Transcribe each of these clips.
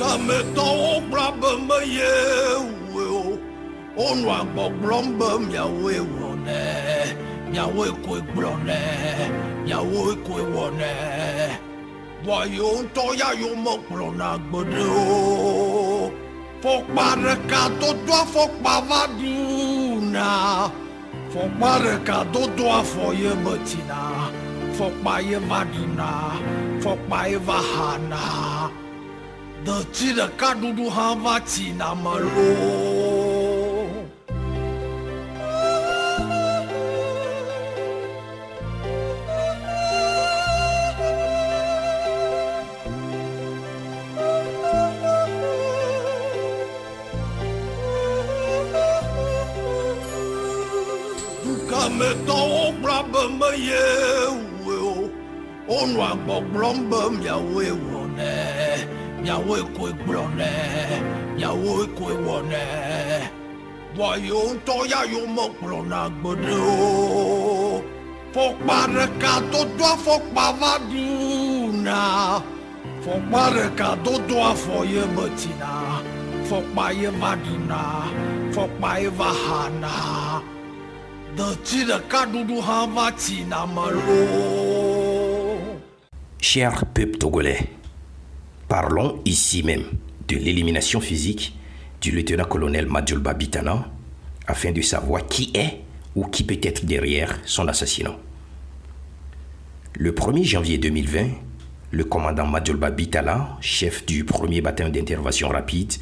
Kameto brabama ye wo onwa gbogbomba miawe wone miawe ko gblone miawe ko wone boyo to ya yo mo glona gbodo fok baraka to do fok bavaduna fok baraka to do foye batina fok baye vadina fok baye vahana the chida kadudu hava china malo Kameto brabama ye wo onwa gbogbomba miawe wone miawe ko gblone miawe ko wone boyo to ya yo mo glona gbodo fok baraka to do fok bavaduna fok baraka to do foye batina fok baye vadina fok baye vahana Cher peuple togolais, parlons ici même de l'élimination physique du lieutenant-colonel Madjolba Bitana afin de savoir qui est ou qui peut être derrière son assassinat. Le 1er janvier 2020, le commandant Madjolba Bitana, chef du 1er bataillon d'intervention rapide,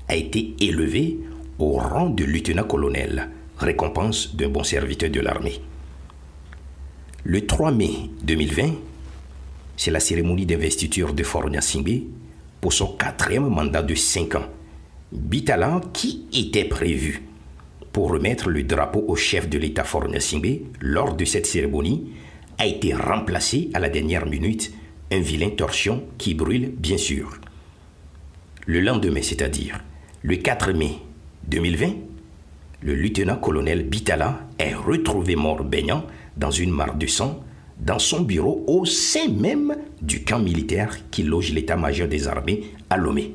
a été élevé au rang de lieutenant-colonel, récompense d'un bon serviteur de l'armée. Le 3 mai 2020, c'est la cérémonie d'investiture de Faure Gnassingbé pour son 4e mandat de 5 ans. Bitala, qui était prévu pour remettre le drapeau au chef de l'État Faure Gnassingbé lors de cette cérémonie, a été remplacé à la dernière minute, un vilain torchon qui brûle bien sûr. Le lendemain, c'est-à-dire le 4 mai 2020, le lieutenant-colonel Bitala est retrouvé mort baignant dans une mare de sang dans son bureau au sein même du camp militaire qui loge l'état-major des armées à Lomé.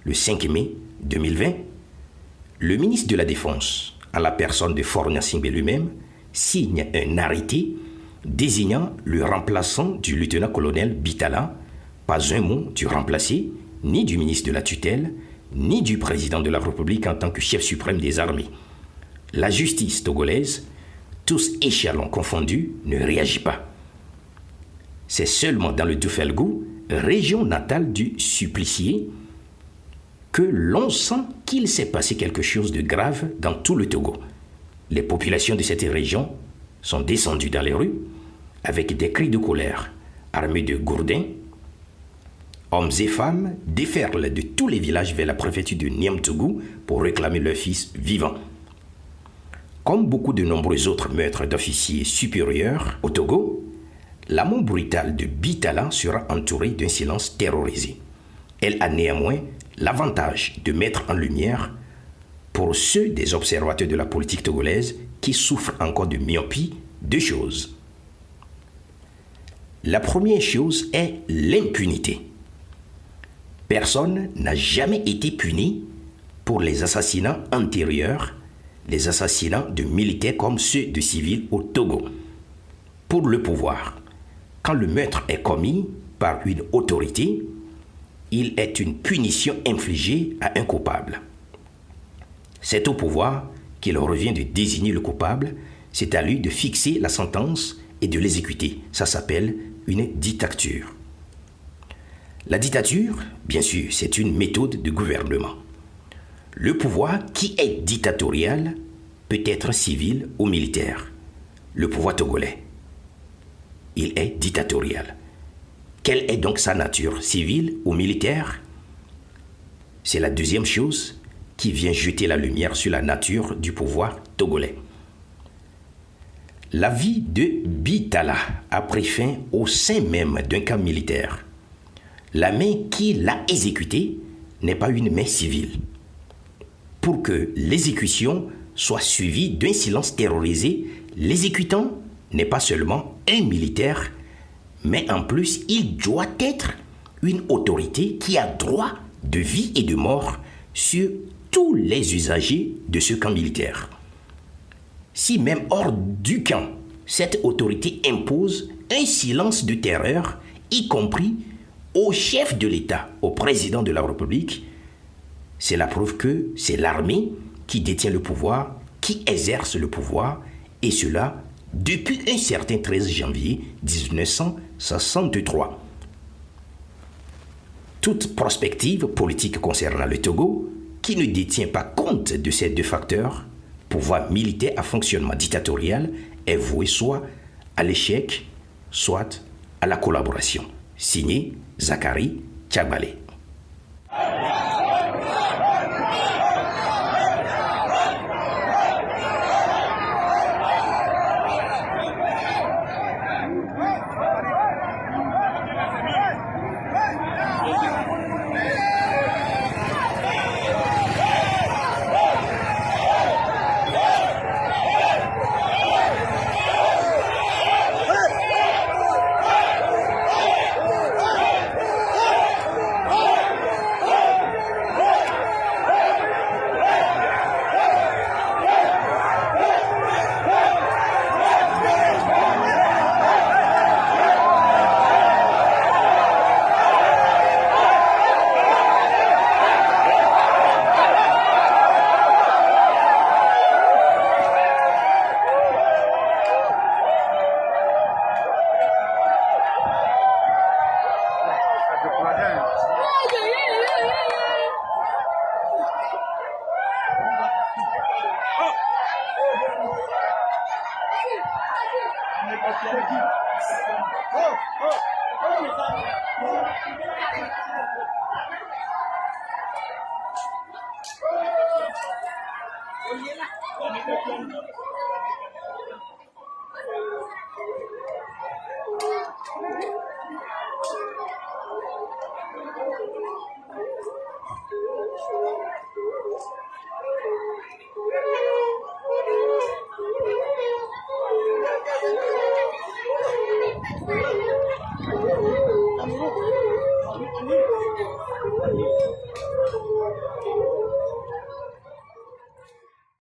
Le 5 mai 2020, le ministre de la Défense, en la personne de Faure Gnassingbé lui-même, signe un arrêté désignant le remplaçant du lieutenant-colonel Bitala, pas un mot du remplacé, ni du ministre de la tutelle, ni du président de la République en tant que chef suprême des armées. La justice togolaise, tous échelons confondus, ne réagit pas. C'est seulement dans le Doufelgou, région natale du supplicié, que l'on sent qu'il s'est passé quelque chose de grave dans tout le Togo. Les populations de cette région sont descendues dans les rues avec des cris de colère, armés de gourdins. Hommes et femmes déferlent de tous les villages vers la préfecture de Niamtougou pour réclamer leur fils vivant. Comme beaucoup de nombreux autres meurtres d'officiers supérieurs au Togo, la mort brutale de Bitala sera entourée d'un silence terrorisé. Elle a néanmoins l'avantage de mettre en lumière, pour ceux des observateurs de la politique togolaise qui souffrent encore de myopie, deux choses. La première chose est l'impunité. Personne n'a jamais été puni pour les assassinats antérieurs, les assassinats de militaires comme ceux de civils au Togo. Pour le pouvoir, quand le meurtre est commis par une autorité, il est une punition infligée à un coupable. C'est au pouvoir qu'il revient de désigner le coupable, c'est à lui de fixer la sentence et de l'exécuter. Ça s'appelle une dictature. La dictature, bien sûr, c'est une méthode de gouvernement. Le pouvoir qui est dictatorial peut être civil ou militaire. Le pouvoir togolais, il est dictatorial. Quelle est donc sa nature, civile ou militaire? C'est la deuxième chose qui vient jeter la lumière sur la nature du pouvoir togolais. La vie de Bitala a pris fin au sein même d'un camp militaire. La main qui l'a exécuté n'est pas une main civile. Pour que l'exécution soit suivie d'un silence terrorisé, l'exécutant n'est pas seulement un militaire, mais en plus, il doit être une autorité qui a droit de vie et de mort sur tous les usagers de ce camp militaire. Si même hors du camp, cette autorité impose un silence de terreur, y compris au chef de l'État, au président de la République, c'est la preuve que c'est l'armée qui détient le pouvoir, qui exerce le pouvoir, et cela depuis un certain 13 janvier 1963. Toute prospective politique concernant le Togo, qui ne détient pas compte de ces deux facteurs, pouvoir militaire à fonctionnement dictatorial, est vouée soit à l'échec, soit à la collaboration. Signé Zachary Tchabalé. Oh,